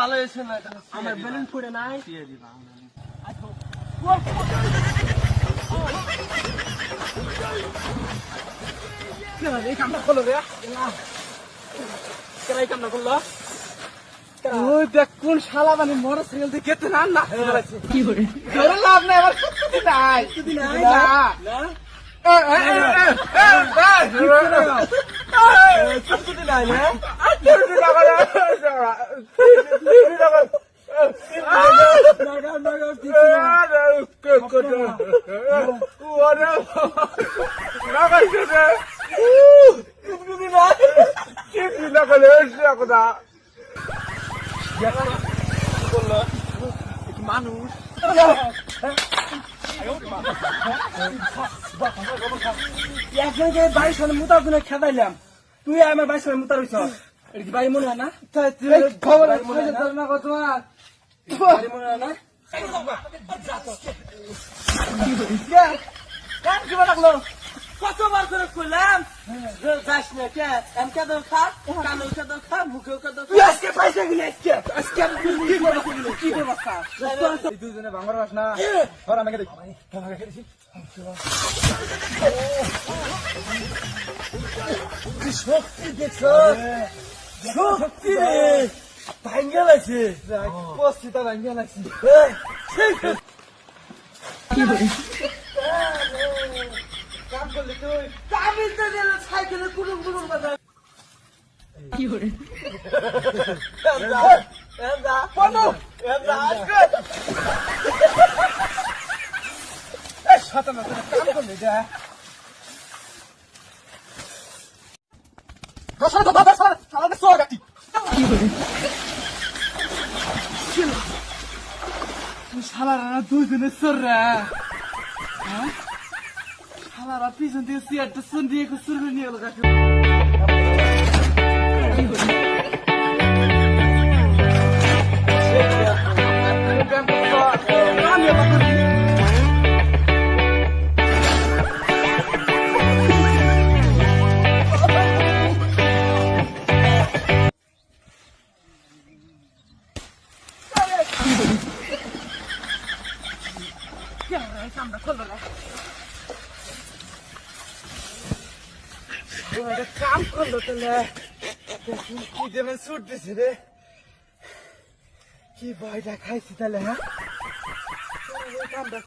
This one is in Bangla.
ভালো হয়েছে না আমার বেলুন ফুটে নাই এই কামটা করলো রে কেন এই কামটা করলো ওই দেখ কোন শালা মানে মোটর সাইকেল দিয়ে কেটে না কি করে ধরে লাভ নাই আমার কুত্তি নাই কুত্তি নাই না মানুষ বাড়ির সামনে মুতার জন্য খেদাইলাম তুই আমার বাড়ির সামনে মুতার হইছ এটা কি বাড়ি মনে হয় না খবর না তোমার বাড়ি মনে হয় না কিবা লাগলো কতবার করে কইলাম যাস না কে এমকে দর খা কানো কে দর খা মুখে কে দর তুই আজকে পয়সা গিলে আজকে কি করব এই দুজনে ভাঙর বাস না ধর আমাকে দেখ আমাকে দেখি শক্তি দেখছ শক্তি রে ভাঙ্গা লাগছে পস্তিতা ভাঙ্গা লাগছে কি বলি কাম করলি তুই কামি তো দিল সাইকেলে কুড়ুম কুড়ুম বাজা কি করে এন্দা পনো এন্দা এই শতানা কাম করলি যা দশরা তো বাবা সারা সোগাতি কি করে তুই শালারা দুইজনে সররা হ্যাঁ শালারা পিছন দিয়ে সিয়ারটা শুন দিয়ে সুরবে নিয়ে গেল কাছে কাম করলো তাহলে কি দেবেন ছুট দিছি রে কি ভয়টা খাইছি তাহলে হ্যাঁ